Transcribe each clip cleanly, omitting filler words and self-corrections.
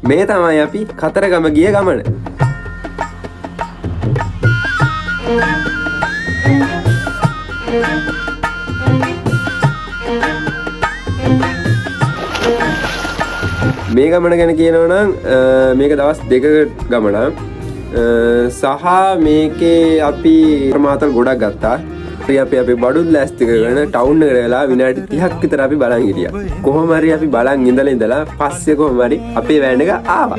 මේ තමයි අපි කතරගම ගිය ගමන. මේ ගමන ගැන කියනවා නම් මේක දවස් 2ක ගමනක්. සහ මේකේ අපි ප්‍රමාතල් ගොඩක් ගත්තා. අපි බඩුත් ලෑස්ති කරගෙන ටවුන් එකට වෙලා විනාඩි 30ක් විතර අපි බලන් හිටියා. කොහොම හරි අපි බලන් ඉඳලා පස්සේ කොහොම හරි අපේ වෑන් එක ආවා.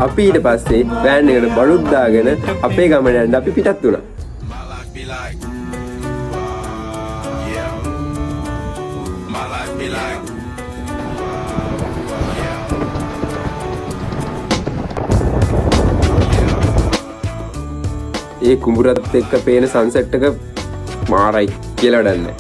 අපි ඊට පස්සේ වෑන් එකට බඩුත් දාගෙන අපේ ගමන යන්න අපි පිටත් වුණා. ඒ කුඹුරත් එක්ක පේන සන්සෙට් එක මාරයි කියලා වැඩන්නේ.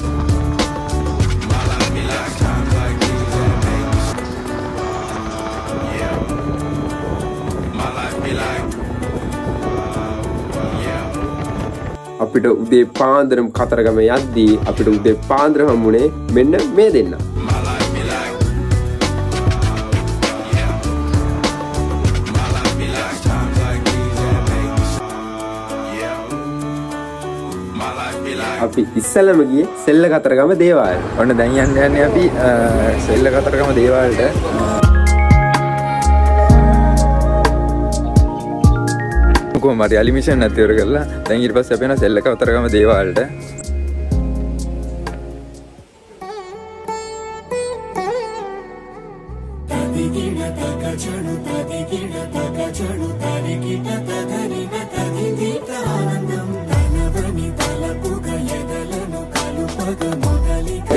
අපිට උදේ පාන්දරම කතරගම යද්දී අපිට උදේ පාන්දර හම්බුනේ මෙන්න මේ දෙන්න. අපි ඉස්සලම ගියේ සෙල්ල කතරගම දේවාලයට. ඔන්න දැන් යන්නේ අපි සෙල්ල කතරගම දේවාලයට. කොහොම හරි ඇලිමිෂන් නැති වර කරලා දැන් ඊට පස්සේ අපි යන සෙල්ල කතරගම දේවාලයට.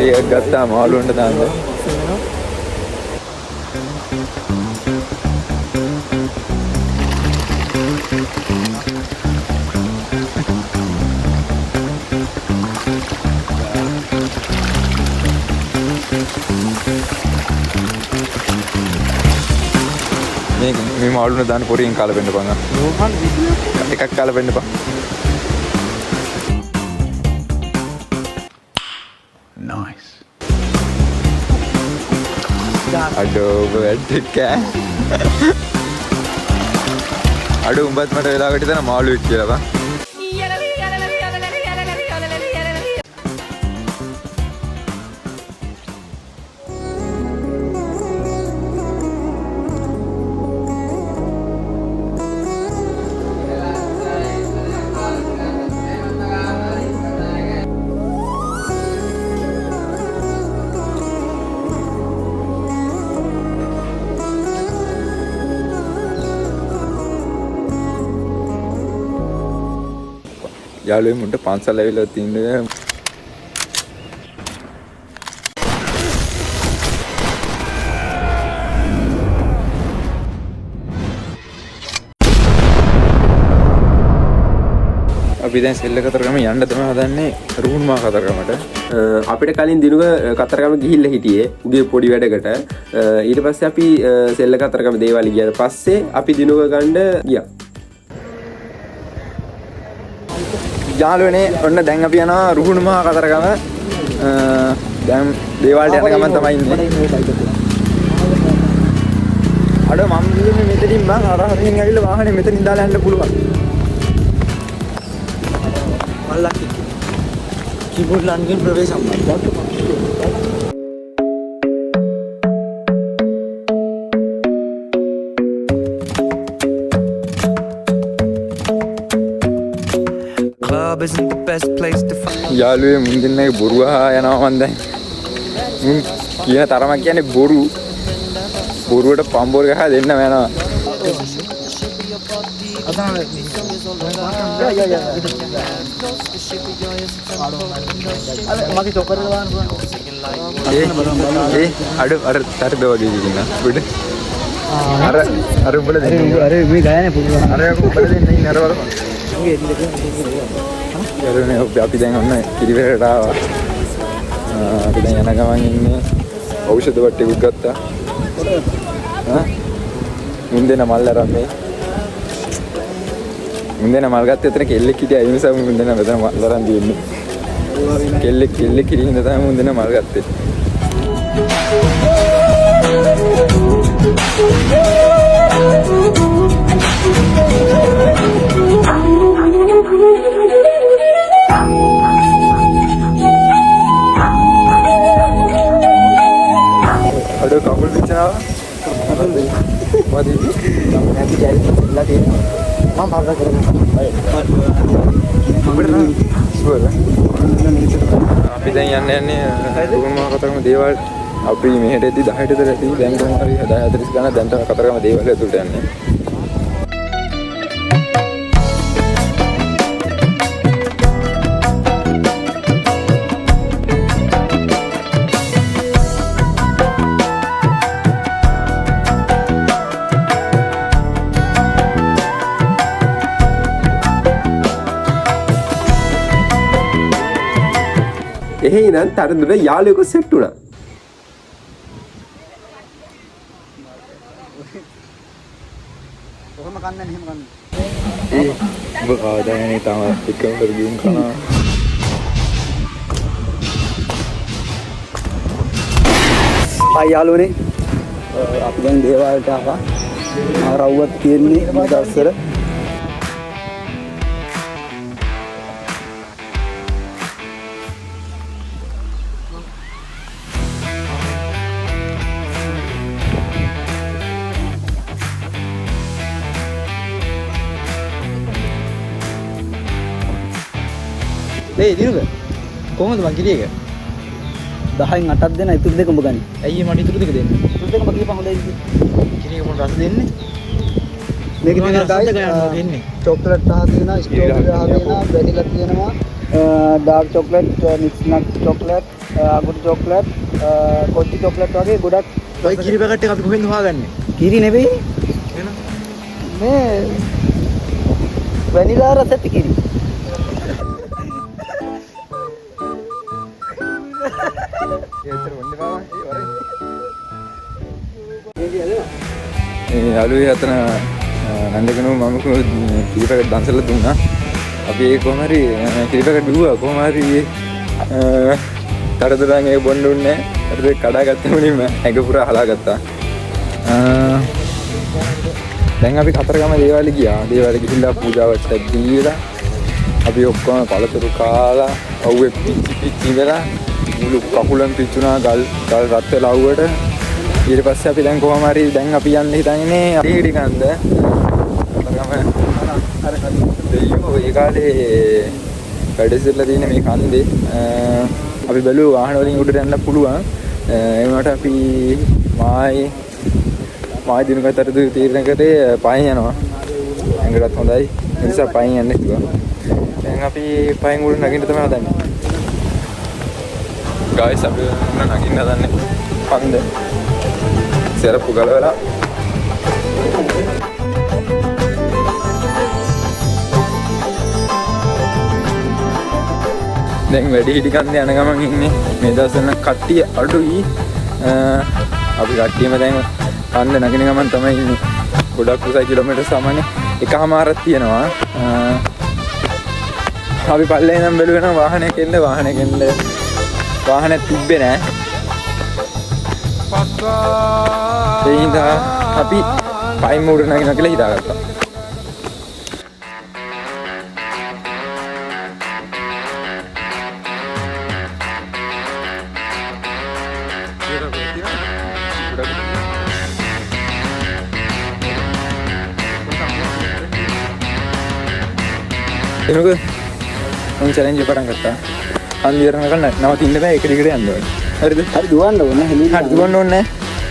ඒක ගත්තා මාළුන්ට දාන්න. මේ මාළුන්ට දාන්න පොරියෙන් කාලා වෙන්න බං. එකක් කාලා වෙන්න බං. Nice. Aduh, berarti kan? Aduh, umbat mata veලාවකට තන මාළුවෙක් කියලා බං. යාළුවෙන් මුන්ට පන්සල් ඇවිල්ලා තින්නේ. අපි දැන් සෙල්ල කතරගම යන්න තමයි හදන්නේ රුහුණුමා කතරගමට. අපිට කලින් දිනුක කතරගම ගිහිල්ලා හිටියේ උගේ පොඩි වැඩකට. ඊට පස්සේ අපි සෙල්ල කතරගම දේවාලේ ගියාට පස්සේ අපි දිනුක ගන්න ගියා. යාළුවනේ ඔන්න දැන් අපි යනවා රුහුණුමා කතරගම. දැන් දේවාලට යන ගමන් තමයි ඉන්නේ. අර මම කියන්නේ මෙතනින් මං අර හරියෙන් ඇවිල්ලා වාහනේ මෙතනින් දාලා යන්න පුළුවන්. මල්ලක් කීබෝඩ් ලන්ගෙන් ප්‍රවේශම් කරනවා. යාළුවේ මුන් දෙන්නගේ බොරුව යනවා මන් දැන්. මුන් කියන තරමක් කියන්නේ බොරු. බොරුවට පම්බෝර ගහලා දෙන්න යනවා. මගේ චොකරේ දාන්න පුළුවන්. ඒ අර තරද වගේ ඉන්න. උඩ. අර උඹල දෙන්න. අර මේ ගායනේ පුළුවන්. අර උඹල දෙන්න ඉන්න අර බලන්න. යාළුවනේ අපි දැන් ඔන්න පිළිවෙලට ආවා. අපි දැන් යන ගමන් ඉන්නේ ඖෂධ වට්ටියක් ගත්තා. මුන්දේන මල් අරන් මේ. මුන්දේන මල් ගත්තේ එතන කෙල්ලෙක් හිටියා ඒ නිසා මුන්දේන මෙතන මල් අරන් දින්නේ. කෙල්ලෙක් කිරින්න තමයි මුන් දෙන මල් ගත්තේ. අද කකුල් පිච්චනවා. මොකද අපි ජයිලා තියෙනවා. මම පාරක් කරනවා. අපි දැන් යන්නේ දුගම කතරගම දේවල් අපි මෙහෙට එද්දි 10ට විතර ඇති දැන් කොහොම හරි 10:40 ගණන් දැන් කතරගම දේවල් ඇතුළට යන්නේ. එහෙනම් තරදුර යාළුවෙකු සෙට් වුණා. කොහොම කන්නේ මෙහෙම කන්නේ. ඔබ කවදානේ තම එකම කරගියුම් කනවා. ආ යාළුවනේ අපි දැන් දේවාලට ආවා. ආරව්වක් තියෙන්නේ මේ දවස්වල. දිනුක කොහොමද මං කිරි එක 10න් 8ක් දෙන ඉතුරු දෙක උඹ ගනි. ඇයි මට ඉතුරු දෙක දෙන්නේ? ඉතුරු දෙක මගේ පහ හොඳයි කිරි එක මොන රස දෙන්නේ? මේක තියෙනවා චොක්ලට් රහ තියෙනවා, ස්ට්‍රෝබෙරි රහ තියෙනවා, වැනිලා තියෙනවා, dark chocolate, mix nut chocolate, අඟුරු චොක්ලට්, කොච්චි චොක්ලට් වගේ ගොඩක්. ඔය කිරි පැකට් එක අපි කොහෙන්ද හොයාගන්නේ? කිරි නෙවෙයි. එහෙනම් මේ වැනිලා රසත් කිරි. යාළුවේ හතන නන්දකනෝ මම කිරි පැකට් දන්සලා දුන්නා. අපි ඒක කොහොම හරි කිරි පැකට් බිව්වා කොහොම හරි තරදරන් ඒක බොන්න උන්නේ. ඊට කඩාගත්ත මුලින්ම ඇඟ පුරා හලාගත්තා. දැන් අපි කතරගම දේවාලේ ගියා. දේවාලේ ගිහිල්ලා පූජාවට දීලා අපි ඔක්කොම පළතුරු කාලා අවුවේ පිච්චි වෙලා මුළු කකුලම පිච්චුණා ගල් රත් වෙලා අවුවට. ඊට පස්සේ අපි දැන් කොහොම හරි දැන් අපි යන්න හිතන්නේ අඩේඩි කන්ද. කතරගම අර දෙයියෝ ඒ කාලේ වැඩිසෙල්ලා තියෙන මේ කන්දේ අපි බැලුවා වාහන වලින් උඩට යන්න පුළුවන්. ඒ වුණාට අපි මායි දිනකතරද තීරණය කරේ පයින් යනවා. ඇඟටත් හොඳයි. ඒ නිසා පයින් යන්න කිව්වා. දැන් අපි පයින් උඩ නගින්න තමයි හදන්නේ. ගායිස් අපි නගින්න හදන්නේ කන්ද. සරප්පු ගලවලා දැන් වැඩි හිටි කන්ද යන ගමන් ඉන්නේ. මේ දවස්වල කට්ටිය අඩුයි. අපි කට්ටියම දැන් කන්ද නගින ගමන් තමයි ඉන්නේ. ගොඩක් උසයි කිලෝමීටර් සාමාන්‍ය එකමාරක් තියෙනවා. අපි පල්ලේ නම් බැලුවේ නම් වාහනේ තිබ්බේ නෑ. ඒ හින්දා අපි පයින් මුඩ නගිනවා කියලා හිතාගත්තා. එනක මම චැලෙන්ජ් එක පටන් ගත්තා. අන්දිරනකල් නවතින්න බෑ. ඒක දිගට යන්න ඕනේ. හරිද? හරි දුවන්න ඕනේ. හරි දුවන්න ඕනේ.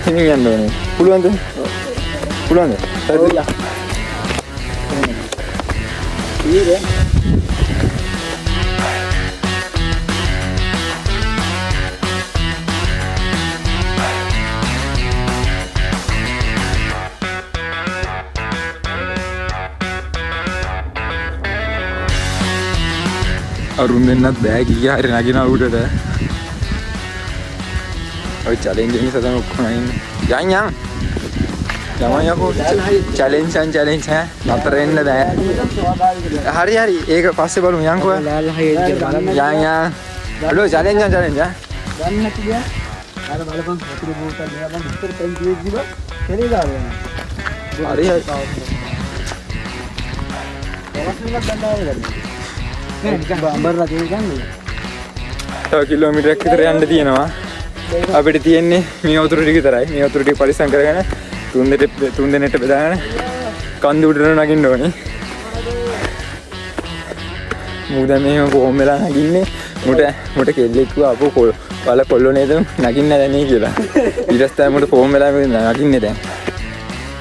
හිමින් යන්න ඕනේ. පුළුවන්ද? පුළුවන්ද? හරිද? ඊයේ අරුන් දෙන්නත් බෑ ගියා හරි නගිනවා උඩට. ඔය චැලෙන්ජ් එකේ සතන ඔක්කොම ඉන්නේ. යන් යකෝ චැලෙන්ජ් ඈ නතර වෙන්න බෑ. හරි ඒක පස්සේ බලමු යන්කෝ. යන් Aduh, challenge. ගන්න නැති ගියා. අර බලපන් වතුර බෝතල් දෙනවා බං විතර පෙන් කියෙද්දි බං කෙලේ දාගෙන. හරි. දවස් එකක් ගන්න ආවේ. නෑ නිකන් අඹරලා තියෙන ගන්නේ. තව කිලෝමීටරයක් විතර යන්න තියෙනවා. අපිට තියෙන්නේ මේ වතුර ටික විතරයි. මේ වතුර ටික පරිස්සම් කරගෙන තුන් දෙනෙට බෙදාගෙන කන්ද උඩට නගින්න ඕනේ. මූ දැන් මෙහෙම කොහොම වෙලා නගින්නේ? මුට කෙල්ලෙක් කිව්වා අපෝ වල කොල්ලෝ නේද නගින්න දැනේ කියලා. ඊට පස්සේ මුට කොහොම වෙලා නගින්නේ දැන්.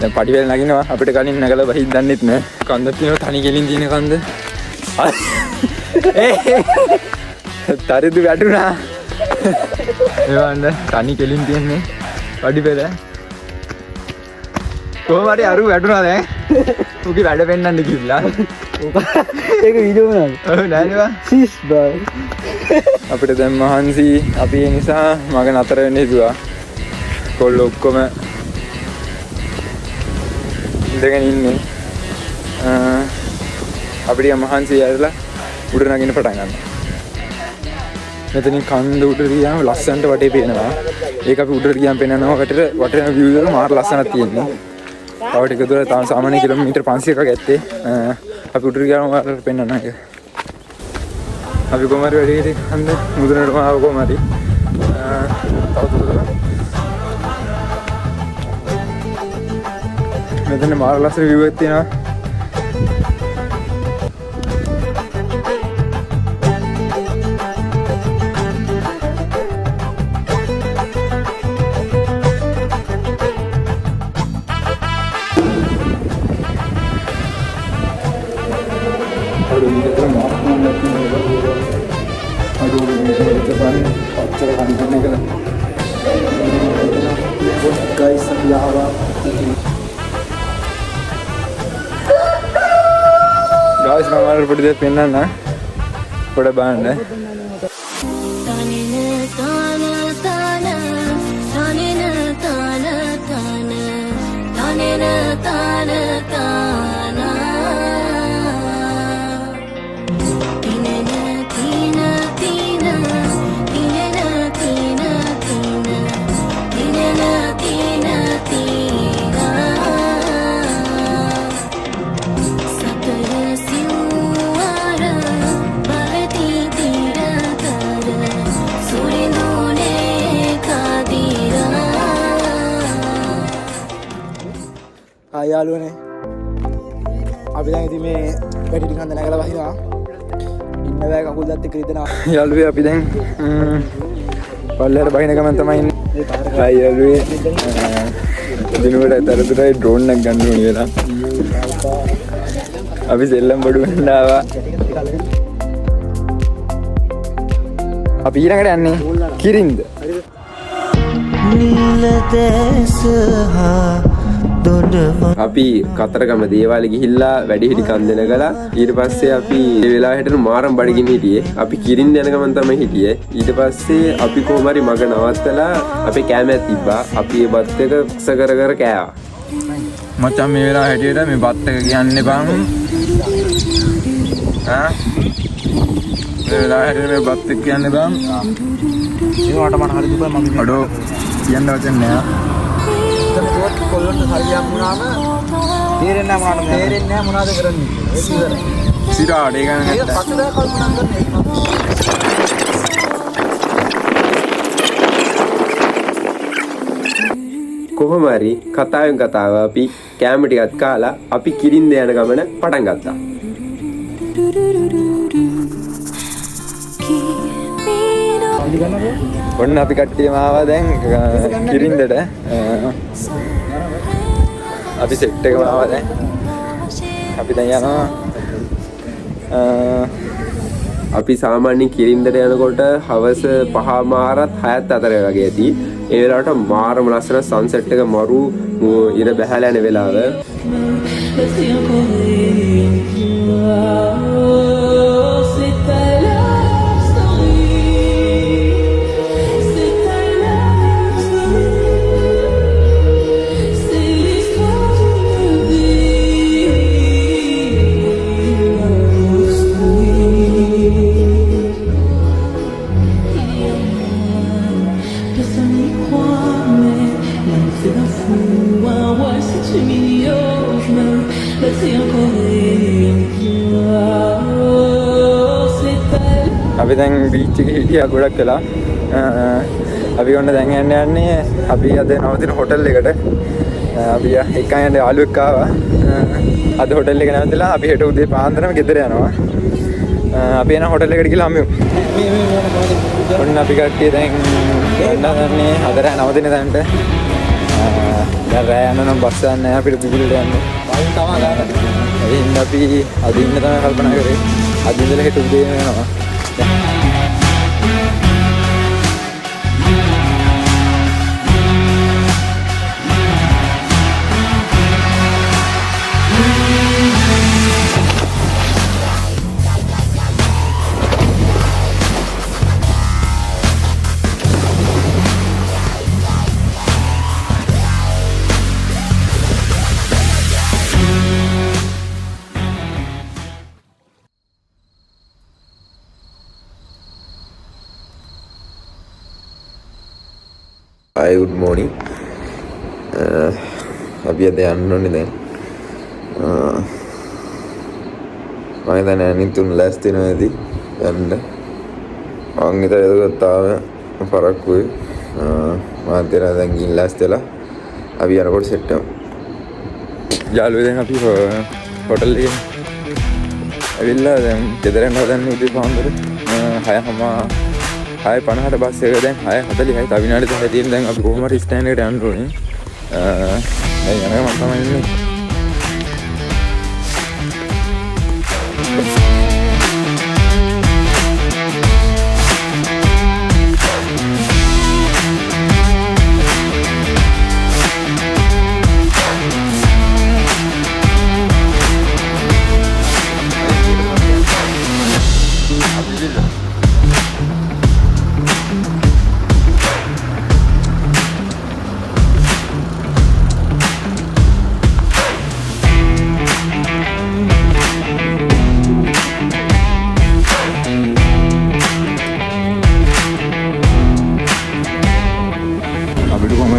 දැන් පඩි වෙල නගිනවා අපිට කලින් නගලා බහින් දන්නෙත් නෑ. කන්ද තියෙනවා තනි කෙලින් තියෙන කන්ද. තරිදු වැටුණා. ඒවන්ද තනි කෙලින් තියෙන්නේ පඩි වෙල. කොහොම හරි අරු වැටුණා දැන්. උගේ වැඩ පෙන්නන්න කිව්ලා. ඒක වීඩියෝ නේද? ඔව් නෑනේ. සීස් බයි. අපිට දැන් මහන්සි අපි ඒ නිසා මග නතර වෙන්න හිතුවා. කොල්ලෝ ඔක්කොම ඉඳගෙන ඉන්නේ. අපිට මහන්සි ඇරලා උඩ නගින්න පටන් ගන්නවා. මෙතනින් කන්ද උඩට ගියාම ලස්සනට වටේ පේනවා. ඒක අපි උඩට ගියාම පේනවා වටේම view එක මාර ලස්සනක් තියෙනවා. තව ටික දුර තාම සාමාන්‍ය කිලෝමීටර් 500ක් ඇත්තේ. අපි උඩට ගියාම වලට පේනවා නේද? අපි කොමාරි වැඩි හන්ද මුදුනටම ආව කොමාරි. මෙතන මාර ලස්සන view එකක් තියෙනවා. guys අපි ආවා. guys මම වල පොඩි දෙයක් පෙන්නන්න. පොඩ බලන්න. යාළුවනේ අපි දැන් ඉතින් මේ වැඩි ටික හන්ද නැගලා වහිනවා. ඉන්න බෑ කකුල් දත් එක්ක රිදෙනවා. යාළුවේ අපි දැන් පල්ලෙහාට බහින ගමන් තමයි ඉන්නේ. හයි යාළුවේ. දිනුවට තරතුරයි ඩ්‍රෝන් එකක් ගන්න ඕනේ වෙලා. අපි සෙල්ලම් බඩු වෙන්න ආවා. අපි ඊළඟට යන්නේ කිරින්ද. අපි කතරගම දේවාලේ ගිහිල්ලා වැඩිහිටි කන්දෙන ගලා ඊට පස්සේ අපි ඒ වෙලාව හිටන මාරම් බඩගින්න හිටියේ. අපි කිරින්ද යන ගමන් තමයි හිටියේ. ඊට පස්සේ අපි කොහොම හරි මග නවත්තලා අපේ කෑමයක් තිබ්බා. අපි ඒ බත් එක ක්ස කර කෑවා. මචං මේ වෙලාව හැටියට මේ බත් එක කියන්නේ බං. මේ වෙලාව හැටියට මේ බත් එක කියන්නේ බං. ඒවට මට හරි දුකයි මම අඩෝ කියන්න වචන නෑ. පොත් කොල්ලන්ට හරියක් වුණාම තේරෙන්නේ නැහැ මොනවද කරන්නේ. ඒක ඉවරයි. සිරාඩ ඒ ගන්න ඒක පස්සේ කල්පනා කරන්නේ. කොහොම හරි කතාවෙන් කතාව අපි කෑම ටිකක් කාලා අපි කිරින්ද යන ගමන පටන් ගත්තා. ඔන්න අපි කට්ටියම ආවා දැන් කිරින්දට. අපි සෙට් එකම ආවා දැන්. අපි දැන් යනවා. අපි සාමාන්‍යයෙන් කිරින්දට යනකොට හවස 5:00 6ත් අතර වගේ ඇති. ඒ වෙලාවට මාරම ලස්සන සන්සෙට් එක මරු ඉර බැහැලා යන වෙලාව. අපි දැන් බීච් එකේ හිටියා ගොඩක් වෙලා. අපි ඔන්න දැන් යන්නේ අපි අද නවතින හොටල් එකට. අපි එකන් යන්නේ යාළුවෙක් ආවා. අද හොටල් එක නැවතලා අපි හෙට උදේ පාන්දරම ගෙදර යනවා. අපි යන හොටල් එකට ගිහලා හම්බෙමු. ඔන්න අපි කට්ටිය දැන් යන්නේ අද රෑ නවතින තැනට. දැන් රෑ යන්න නම් බස් යන්නේ නැහැ අපිට පිටිවිලට යන්න. වයින් තමයි ගන්න. ඒ හින්දා අපි අද ඉන්න තමයි කල්පනා කරේ. අද ඉඳලා හෙට උදේ යනවා. Hi, good morning. අපි අද යන්න ඕනේ දැන්. මම දැන් අනිතුන් ලෑස්ති වෙනවාදී යන්න. මං හිතා එතකොට තාම පරක්කුයි. මාත් දෙනා දැන් ගිහින් ලෑස්ති වෙලා අපි යනකොට සෙට් වෙමු. යාළුවෝ දැන් අපි හොටල් එකේ ඇවිල්ලා දැන් ගෙදර යනවා දැන් උදේ පාන්දර 6:50ට බස් එක දැන් 6:40යි තව විනාඩි 10ක් තියෙන දැන් අපි කොහොම හරි ස්ටෑන්ඩ් එකට යන්න ඕනේ. දැන් යනවා මම තමයි ඉන්නේ.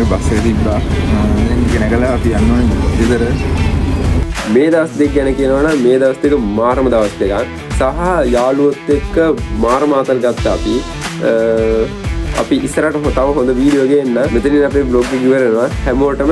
බස් එක තිබ්බා. දැන් ඉගෙන ගලා අපි යන්න ඕනේ ගෙදර. මේ දවස් දෙක ගැන කියනවා නම් මේ දවස් දෙක මාරම දවස් දෙකක්. සහ යාළුවොත් එක්ක මාරම ආතල් ගත්තා අපි. අපි ඉස්සරහට තව හොඳ වීඩියෝ ගේන්න. මෙතනින් අපේ බ්ලොග් එක ඉවර වෙනවා. හැමෝටම